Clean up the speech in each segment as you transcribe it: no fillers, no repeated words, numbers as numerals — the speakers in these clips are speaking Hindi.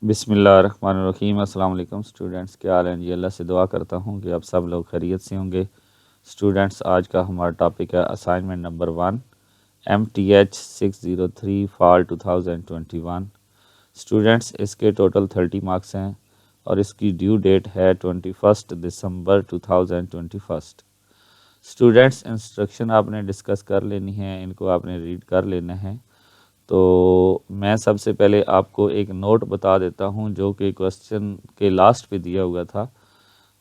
बिस्मिल्लाहिर्रहमानिर्रहीम। अस्सलाम वालेकुम स्टूडेंट्स, क्या हाल है जी। अल्लाह से दुआ करता हूँ कि आप सब लोग खैरियत से होंगे। स्टूडेंट्स, आज का हमारा टॉपिक है assignment number 1 MTH 603 fall 2021। Students, इसके टोटल 30 मार्क्स हैं और इसकी ड्यू डेट है 21 दिसंबर 2021। स्टूडेंट्स, इंस्ट्रक्शन आपने डिस्कस कर लेनी है, इनको आपने रीड कर लेना है। तो मैं सबसे पहले आपको एक नोट बता देता हूं जो कि क्वेश्चन के लास्ट पे दिया हुआ था।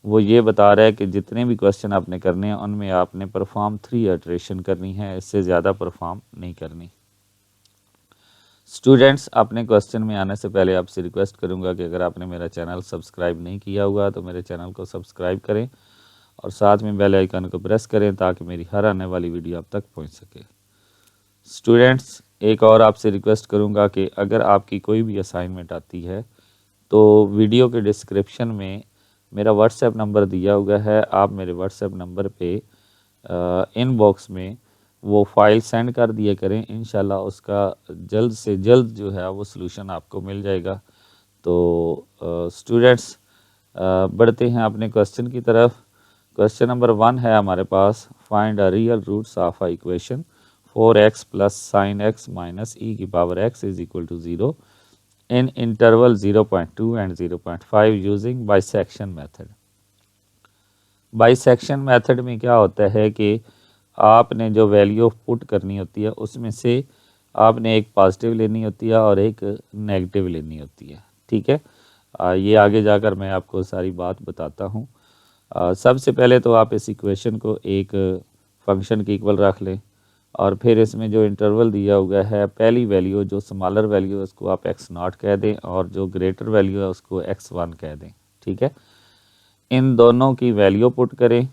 वो ये बता रहा है कि जितने भी क्वेश्चन आपने करने हैं उनमें आपने परफॉर्म 3 अल्ट्रेशन करनी है, इससे ज़्यादा परफॉर्म नहीं करनी। स्टूडेंट्स, अपने क्वेश्चन में आने से पहले आपसे रिक्वेस्ट करूंगा कि अगर आपने मेरा चैनल सब्सक्राइब नहीं किया हुआ तो मेरे चैनल को सब्सक्राइब करें और साथ में बेल आइकन को प्रेस करें ताकि मेरी हर आने वाली वीडियो आप तक पहुँच सके। स्टूडेंट्स, एक और आपसे रिक्वेस्ट करूंगा कि अगर आपकी कोई भी असाइनमेंट आती है तो वीडियो के डिस्क्रिप्शन में मेरा व्हाट्सएप नंबर दिया हुआ है। आप मेरे व्हाट्सएप नंबर पे इनबॉक्स में वो फाइल सेंड कर दिया करें। इंशाल्लाह उसका जल्द से जल्द जो है वो सलूशन आपको मिल जाएगा। तो स्टूडेंट्स, बढ़ते हैं अपने क्वेश्चन की तरफ। क्वेश्चन नंबर 1 है हमारे पास, find a real roots of a equation 4x plus sine x minus e की power x is equal to 0 in interval 0.2 and 0.5 using bisection method. Bisection method में क्या होता है कि आपने जो वैल्यू पुट करनी होती है उसमें से आपने एक पॉजिटिव लेनी होती है और एक नेगेटिव लेनी होती है। ठीक है, ये आगे जाकर मैं आपको सारी बात बताता हूँ। सबसे पहले तो आप इस इक्वेशन को एक फंक्शन के इक्वल रख लें और फिर इसमें जो इंटरवल दिया हुआ है, पहली वैल्यू जो स्मॉलर वैल्यू है उसको आप x0 कह दें और जो ग्रेटर वैल्यू है उसको x1 कह दें। ठीक है, इन दोनों की वैल्यू पुट करें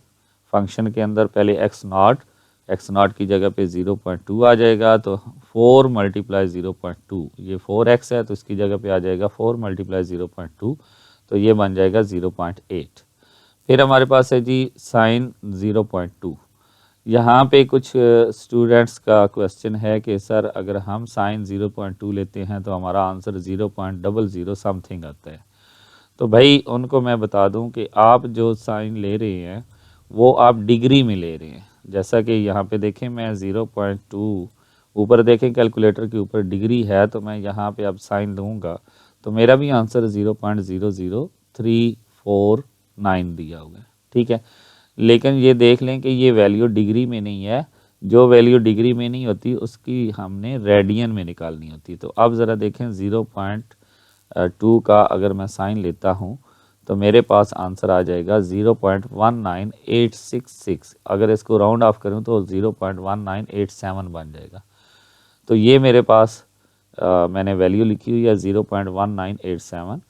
फंक्शन के अंदर। पहले x0 की जगह पे 0.2 आ जाएगा, तो 4 मल्टीप्लाई 0.2, ये 4x है तो इसकी जगह पे आ जाएगा 4 मल्टीप्लाई 0.2, तो ये बन जाएगा 0.8। फिर हमारे पास है जी साइन 0.2। यहाँ पे कुछ स्टूडेंट्स का क्वेश्चन है कि सर अगर हम साइन 0.2 लेते हैं तो हमारा आंसर 0.00 समथिंग आता है। तो भाई उनको मैं बता दूं कि आप जो साइन ले रहे हैं वो आप डिग्री में ले रहे हैं। जैसा कि यहाँ पे देखें, मैं 0.2 ऊपर देखें कैलकुलेटर के ऊपर डिग्री है, तो मैं यहाँ पे अब साइन लूँगा तो मेरा भी आंसर 0.00349 दिया हुआ है। ठीक है, लेकिन ये देख लें कि ये वैल्यू डिग्री में नहीं है। जो वैल्यू डिग्री में नहीं होती उसकी हमने रेडियन में निकालनी होती। तो अब ज़रा देखें, 0.2 का अगर मैं साइन लेता हूँ तो मेरे पास आंसर आ जाएगा 0.19866। अगर इसको राउंड ऑफ करूँ तो 0.1987 बन जाएगा। तो ये मेरे पास मैंने वैल्यू लिखी हुई है 0.1987।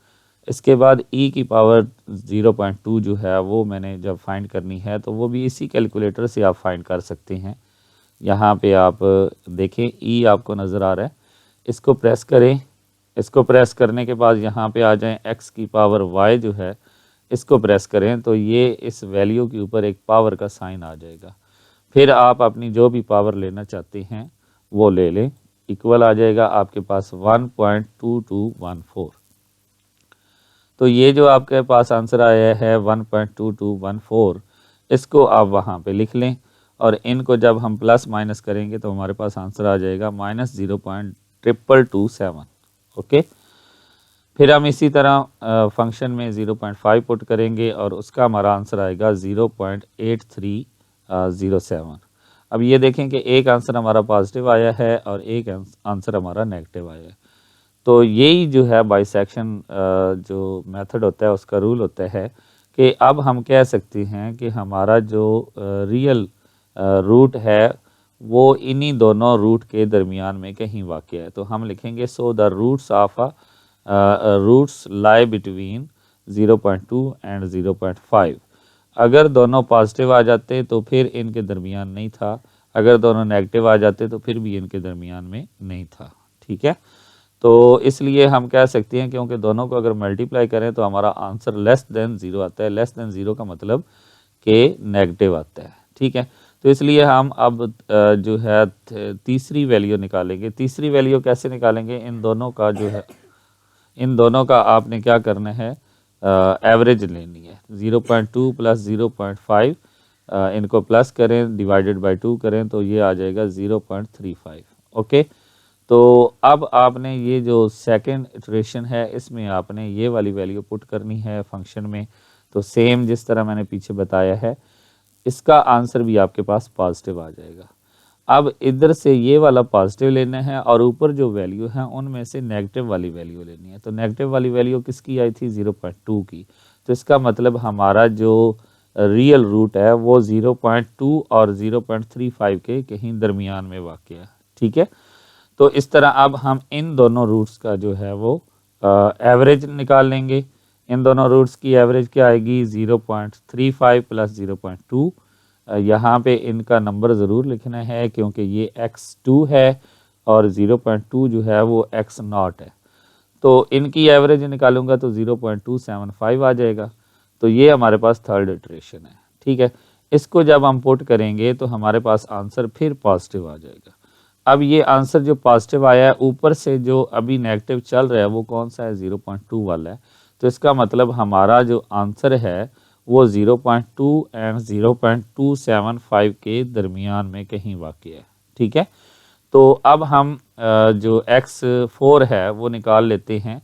इसके बाद e की पावर 0.2 जो है वो मैंने जब फाइंड करनी है तो वो भी इसी कैलकुलेटर से आप फाइंड कर सकते हैं। यहाँ पे आप देखें e आपको नज़र आ रहा है, इसको प्रेस करें। इसको प्रेस करने के बाद यहाँ पे आ जाएं, x की पावर y जो है इसको प्रेस करें तो ये इस वैल्यू के ऊपर एक पावर का साइन आ जाएगा। फिर आप अपनी जो भी पावर लेना चाहते हैं वो ले लें, इक्वल आ जाएगा आपके पास 1.2214। तो ये जो आपके पास आंसर आया है 1.2214, इसको आप वहाँ पे लिख लें और इनको जब हम प्लस माइनस करेंगे तो हमारे पास आंसर आ जाएगा -0.2227। ओके, फिर हम इसी तरह फंक्शन में 0.5 पुट करेंगे और उसका हमारा आंसर आएगा 0.8307। अब ये देखें कि एक आंसर हमारा पॉजिटिव आया है और एक आंसर हमारा नेगेटिव आया है। तो यही जो है बाइसेक्शन जो मेथड होता है उसका रूल होता है कि अब हम कह सकते हैं कि हमारा जो रियल रूट है वो इन्हीं दोनों रूट के दरमियान में कहीं वाक़ है। तो हम लिखेंगे so the roots of roots lie between 0.2 and 0.5। अगर दोनों पॉजिटिव आ जाते तो फिर इनके दरमियान नहीं था, अगर दोनों नेगेटिव आ जाते तो फिर भी इनके दरमियान में नहीं था। ठीक है, तो इसलिए हम कह सकते हैं क्योंकि दोनों को अगर मल्टीप्लाई करें तो हमारा आंसर लेस देन 0 आता है। लेस देन 0 का मतलब कि नेगेटिव आता है। ठीक है, तो इसलिए हम अब जो है तीसरी वैल्यू निकालेंगे। तीसरी वैल्यू कैसे निकालेंगे, इन दोनों का जो है इन दोनों का आपने क्या करना है, एवरेज लेनी है। 0.2 प्लस 0.5 इनको प्लस करें, डिवाइडेड बाय 2 करें तो ये आ जाएगा 0.35। ओके, तो अब आपने ये जो सेकंड इटरेशन है इसमें आपने ये वाली वैल्यू पुट करनी है फंक्शन में। तो सेम जिस तरह मैंने पीछे बताया है, इसका आंसर भी आपके पास पॉजिटिव आ जाएगा। अब इधर से ये वाला पॉजिटिव लेना है और ऊपर जो वैल्यू है उनमें से नेगेटिव वाली वैल्यू लेनी है। तो नेगेटिव वाली वैल्यू किसकी आई थी, 0.2 की। तो इसका मतलब हमारा जो रियल रूट है वो 0.2 और 0.35 के कहीं दरमियान में वाक़ है। ठीक है, तो इस तरह अब हम इन दोनों रूट्स का जो है वो एवरेज निकाल लेंगे। इन दोनों रूट्स की एवरेज क्या आएगी, 0.35 प्लस 0.2। यहाँ पे इनका नंबर ज़रूर लिखना है क्योंकि ये x2 है और 0.2 जो है वो x0 है। तो इनकी एवरेज निकालूंगा तो 0.275 आ जाएगा। तो ये हमारे पास थर्ड इटरेशन है। ठीक है, इसको जब हम पुट करेंगे तो हमारे पास आंसर फिर पॉजिटिव आ जाएगा। अब ये आंसर जो पॉजिटिव आया है, ऊपर से जो अभी नेगेटिव चल रहा है वो कौन सा है, 0.2 वाला है। तो इसका मतलब हमारा जो आंसर है वो 0.2 एंड 0.275 के दरमियान में कहीं वाक़ है। ठीक है, तो अब हम जो x4 है वो निकाल लेते हैं।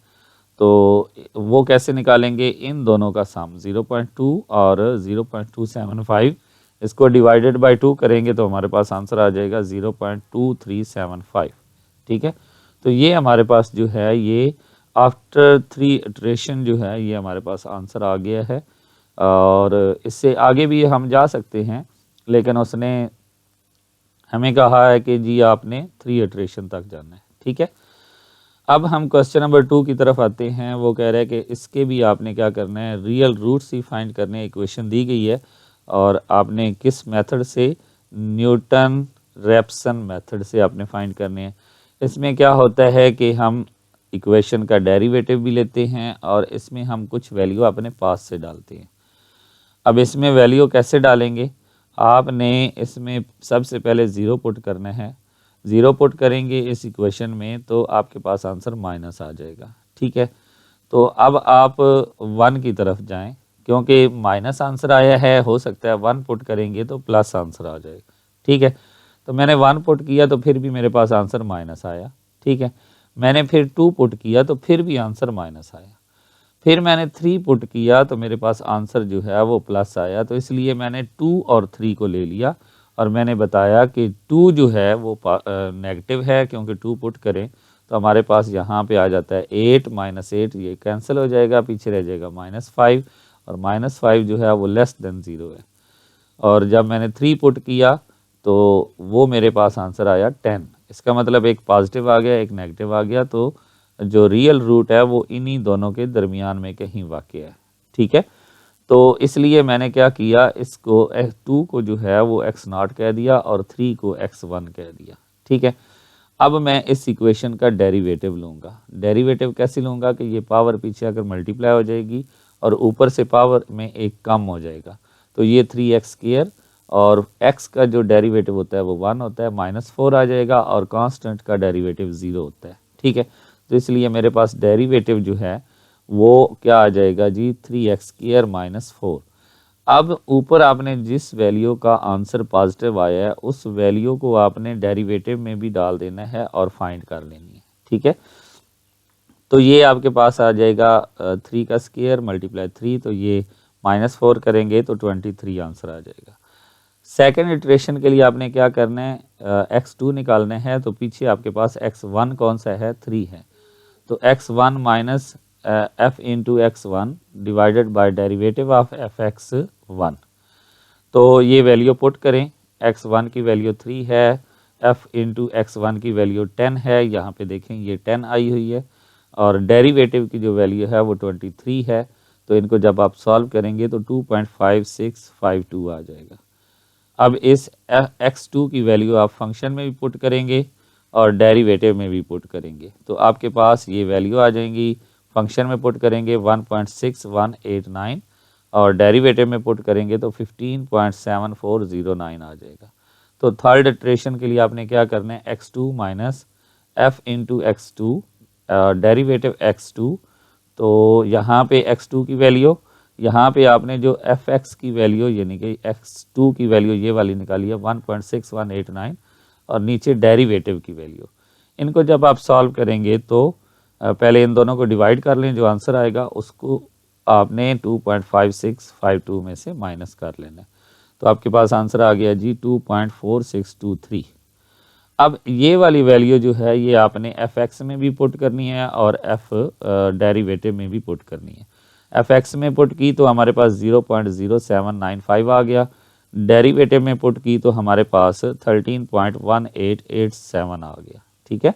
तो वो कैसे निकालेंगे, इन दोनों का सम 0.2 और 0.275 इसको डिवाइडेड बाय 2 करेंगे तो हमारे पास आंसर आ जाएगा 0.2375। ठीक है, तो ये हमारे पास जो है ये आफ्टर 3 इटरेशन जो है ये हमारे पास आंसर आ गया है। और इससे आगे भी हम जा सकते हैं, लेकिन उसने हमें कहा है कि जी आपने 3 इटरेशन तक जाना है। ठीक है, अब हम क्वेश्चन नंबर 2 की तरफ आते हैं। वो कह रहा है कि इसके भी आपने क्या करना है, रियल रूट्स ही फाइंड करने। इक्वेशन दी गई है और आपने किस मेथड से, न्यूटन रैप्सन मेथड से आपने फाइंड करने हैं। इसमें क्या होता है कि हम इक्वेशन का डेरिवेटिव भी लेते हैं और इसमें हम कुछ वैल्यू अपने पास से डालते हैं। अब इसमें वैल्यू कैसे डालेंगे, आपने इसमें सबसे पहले 0 पुट करना है। 0 पुट करेंगे इस इक्वेशन में तो आपके पास आंसर माइनस आ जाएगा। ठीक है, तो अब आप 1 की तरफ जाएं क्योंकि माइनस आंसर आया है, हो सकता है 1 पुट करेंगे तो प्लस आंसर आ जाएगा। ठीक है, तो मैंने 1 पुट किया तो फिर भी मेरे पास आंसर माइनस आया। ठीक है, मैंने फिर 2 पुट किया तो फिर भी आंसर माइनस आया। फिर मैंने 3 पुट किया तो मेरे पास आंसर जो है वो प्लस आया। तो इसलिए मैंने 2 और 3 को ले लिया और मैंने बताया कि 2 जो है वो नेगेटिव है क्योंकि 2 पुट करें तो हमारे पास यहाँ पे आ जाता है 8 माइनस 8, ये कैंसिल हो जाएगा, पीछे रह जाएगा -5 और -5 जो है वो लेस देन 0 है। और जब मैंने 3 पुट किया तो वो मेरे पास आंसर आया 10। इसका मतलब एक पॉजिटिव आ गया, एक नेगेटिव आ गया। तो जो रियल रूट है वो इन्हीं दोनों के दरमियान में कहीं वाक़ है। ठीक है, तो इसलिए मैंने क्या किया, इसको 2 को जो है वो x0 कह दिया और 3 को x1 कह दिया। ठीक है, अब मैं इस इक्वेशन का डेरिवेटिव लूँगा। डेरिवेटिव कैसे लूँगा कि ये पावर पीछे अगर मल्टीप्लाई हो जाएगी और ऊपर से पावर में एक कम हो जाएगा तो ये 3x² और x का जो डेरिवेटिव होता है वो 1 होता है, -4 आ जाएगा और कांस्टेंट का डेरिवेटिव 0 होता है। ठीक है, तो इसलिए मेरे पास डेरिवेटिव जो है वो क्या आ जाएगा जी, 3x² -4। अब ऊपर आपने जिस वैल्यू का आंसर पॉजिटिव आया है उस वैल्यू को आपने डेरिवेटिव में भी डाल देना है और फाइंड कर लेनी है। ठीक है, तो ये आपके पास आ जाएगा 3 का स्क्वायर मल्टीप्लाई 3, तो ये -4 करेंगे तो 23 आंसर आ जाएगा। सेकेंड इटरेशन के लिए आपने क्या करना है, x2 निकालना है। तो पीछे आपके पास x1 कौन सा है, 3 है। तो x1 minus f into x1 divided by derivative of fx1। तो ये वैल्यू पुट करें, x1 की वैल्यू 3 है, f इंटू x1 की वैल्यू 10 है। यहाँ पे देखें ये 10 आई हुई है और डेरिवेटिव की जो वैल्यू है वो 23 है। तो इनको जब आप सॉल्व करेंगे तो 2.5652 आ जाएगा। अब इस x2 की वैल्यू आप फंक्शन में भी पुट करेंगे और डेरिवेटिव में भी पुट करेंगे तो आपके पास ये वैल्यू आ जाएंगी। फंक्शन में पुट करेंगे 1.6189 और डेरिवेटिव में पुट करेंगे तो 15.7409 आ जाएगा। तो थर्ड इटरेशन के लिए आपने क्या करना है, x2 minus f into x2 derivative x2, तो यहाँ पे x2 की वैल्यू, यहाँ पे आपने जो fx की वैल्यू यानी कि x2 की वैल्यू ये वाली निकाली है 1.6189 और नीचे डेरिवेटिव की वैल्यू। इनको जब आप सॉल्व करेंगे तो पहले इन दोनों को डिवाइड कर लें, जो आंसर आएगा उसको आपने 2.5652 में से माइनस कर लेना है। तो आपके पास आंसर आ गया जी 2.4623। अब ये वाली वैल्यू जो है ये आपने fx में भी पुट करनी है और f डेरिवेटिव में भी पुट करनी है। fx में पुट की तो हमारे पास 0.0795 आ गया, डेरिवेटिव में पुट की तो हमारे पास 13.1887 आ गया। ठीक है,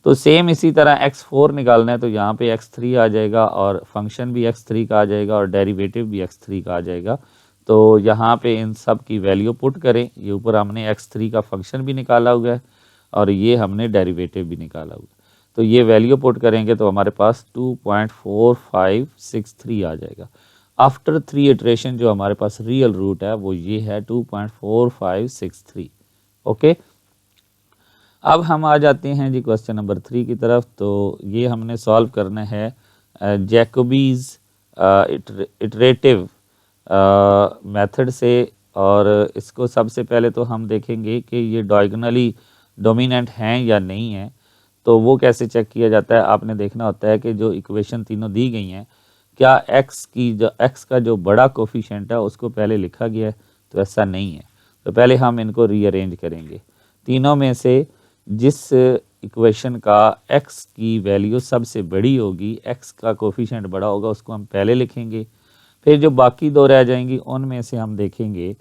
तो सेम इसी तरह x4 निकालना है तो यहाँ पे x3 आ जाएगा और फंक्शन भी x3 का आ जाएगा और डेरिवेटिव भी x3 का आ जाएगा। तो यहाँ पे इन सब की वैल्यू पुट करें, ये ऊपर हमने x3 का फंक्शन भी निकाला हुआ है और ये हमने डेरिवेटिव भी निकाला हुआ है, तो ये वैल्यू पुट करेंगे तो हमारे पास 2.4563 आ जाएगा। आफ्टर 3 इटरेशन जो हमारे पास रियल रूट है वो ये है 2.4563। ओके, अब हम आ जाते हैं जी क्वेश्चन नंबर 3 की तरफ। तो ये हमने सॉल्व करना है जैकोबीज इटरेटिव मेथड से, और इसको सबसे पहले तो हम देखेंगे कि ये डायगोनली डोमिनेंट हैं या नहीं है। तो वो कैसे चेक किया जाता है, आपने देखना होता है कि जो इक्वेशन तीनों दी गई हैं क्या x का जो बड़ा कोफिशिएंट है उसको पहले लिखा गया है, तो ऐसा नहीं है। तो पहले हम इनको रीअरेंज करेंगे। तीनों में से जिस इक्वेशन का x की वैल्यू सबसे बड़ी होगी, x का कोफिशिएंट बड़ा होगा, उसको हम पहले लिखेंगे। फिर जो बाकी दो रह जाएंगी उनमें से हम देखेंगे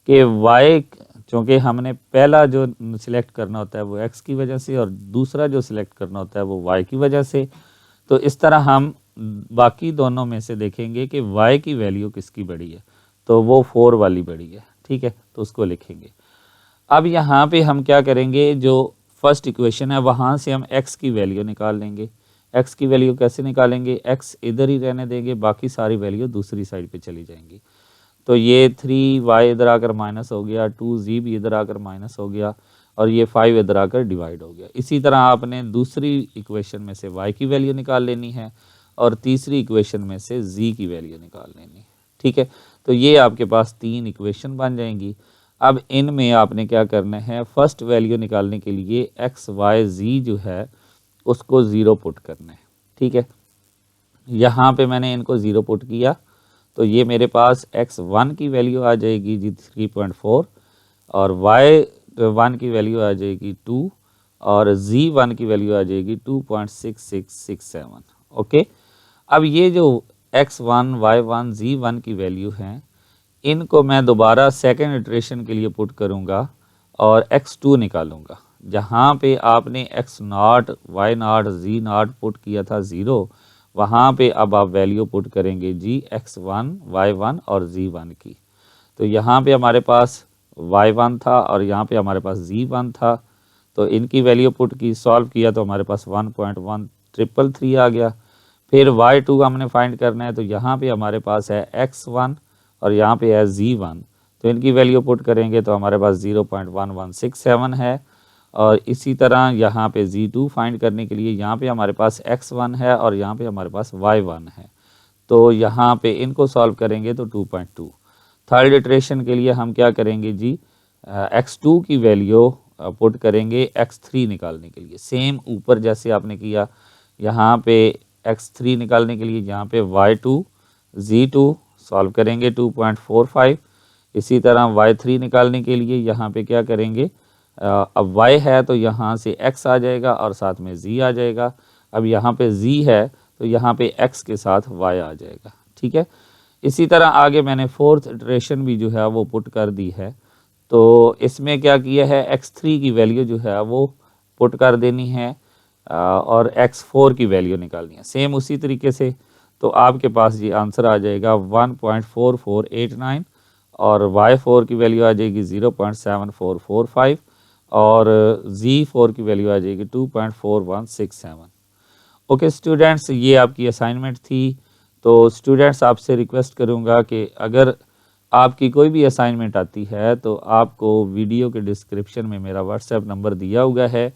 कि y, चूँकि हमने पहला जो सिलेक्ट करना होता है वो x की वजह से और दूसरा जो सिलेक्ट करना होता है वो y की वजह से, तो इस तरह हम बाकी दोनों में से देखेंगे कि y की वैल्यू किसकी बड़ी है, तो वो 4 वाली बड़ी है। ठीक है, तो उसको लिखेंगे। अब यहाँ पे हम क्या करेंगे, जो फर्स्ट इक्वेशन है वहाँ से हम x की वैल्यू निकाल लेंगे। x की वैल्यू कैसे निकालेंगे, x इधर ही रहने देंगे, बाकी सारी वैल्यू दूसरी साइड पे चली जाएंगी। तो ये 3y इधर आकर माइनस हो गया, 2z भी इधर आकर माइनस हो गया और ये 5 इधर आकर डिवाइड हो गया। इसी तरह आपने दूसरी इक्वेशन में से y की वैल्यू निकाल लेनी है और तीसरी इक्वेशन में से z की वैल्यू निकाल लेनी है। ठीक है, तो ये आपके पास 3 इक्वेशन बन जाएंगी। अब इनमें आपने क्या करना है, फर्स्ट वैल्यू निकालने के लिए x y z जो है उसको 0 पुट करना है। ठीक है, यहाँ पे मैंने इनको 0 पुट किया तो ये मेरे पास x1 की वैल्यू आ जाएगी जी 3.4 और y1 की वैल्यू आ जाएगी 2 और z1 की वैल्यू आ जाएगी 2.6667। ओके, अब ये जो x1 y1 z1 की वैल्यू हैं इनको मैं दोबारा सेकेंड इटरेशन के लिए पुट करूँगा और x2 निकालूंगा। जहाँ पे आपने x0 y0 z0 पुट किया था 0, वहाँ पे अब आप वैल्यू पुट करेंगे जी x1 y1 और z1 की। तो यहाँ पे हमारे पास y1 था और यहाँ पे हमारे पास z1 था, तो इनकी वैल्यू पुट की, सॉल्व किया तो हमारे पास 1.1333 आ गया। फिर y2 हमने फाइंड करना है, तो यहाँ पे हमारे पास है x1 और यहाँ पे है z1, तो इनकी वैल्यू पुट करेंगे तो हमारे पास 0.1167 है। और इसी तरह यहाँ पे z2 फाइंड करने के लिए यहाँ पे हमारे पास x1 है और यहाँ पे हमारे पास y1 है, तो यहाँ पे इनको सॉल्व करेंगे तो 2.2। थर्ड इटरेशन के लिए हम क्या करेंगे जी, x2 की वैल्यू पुट करेंगे x3 निकालने के लिए। सेम ऊपर जैसे आपने किया, यहाँ पे x3 निकालने के लिए यहाँ पे y2 z2 सॉल्व करेंगे 2.45। इसी तरह y3 निकालने के लिए यहाँ पे क्या करेंगे, अब y है तो यहाँ से x आ जाएगा और साथ में z आ जाएगा। अब यहाँ पे z है तो यहाँ पे x के साथ y आ जाएगा। ठीक है, इसी तरह आगे मैंने फोर्थ इटरेशन भी जो है वो पुट कर दी है। तो इसमें क्या किया है, x3 की वैल्यू जो है वो पुट कर देनी है और x4 की वैल्यू निकालनी है सेम उसी तरीके से। तो आपके पास ये आंसर आ जाएगा 1.4489 और y4 की वैल्यू आ जाएगी 0.7445 और z4 की वैल्यू आ जाएगी 2.4167। ओके स्टूडेंट्स, ये आपकी असाइनमेंट थी। तो स्टूडेंट्स आपसे रिक्वेस्ट करूँगा कि अगर आपकी कोई भी असाइनमेंट आती है तो आपको वीडियो के डिस्क्रिप्शन में मेरा व्हाट्सएप नंबर दिया हुआ है,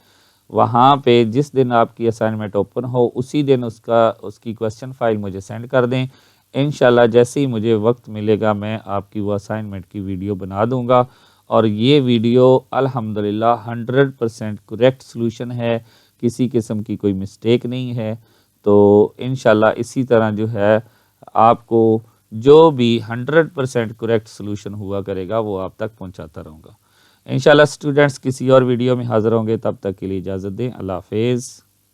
वहाँ पे जिस दिन आपकी असाइनमेंट ओपन हो उसी दिन उसकी क्वेश्चन फाइल मुझे सेंड कर दें। इंशाल्लाह जैसे ही मुझे वक्त मिलेगा मैं आपकी वो असाइनमेंट की वीडियो बना दूंगा और ये वीडियो अल्हम्दुलिल्लाह 100% करेक्ट सॉल्यूशन है, किसी किस्म की कोई मिस्टेक नहीं है। तो इंशाल्लाह इसी तरह जो है आपको जो भी 100% करेक्ट सॉल्यूशन हुआ करेगा वो आप तक पहुंचाता रहूँगा। इंशाल्लाह स्टूडेंट्स किसी और वीडियो में हाज़िर होंगे, तब तक के लिए इजाज़त दें। अल्लाह हाफ़िज़।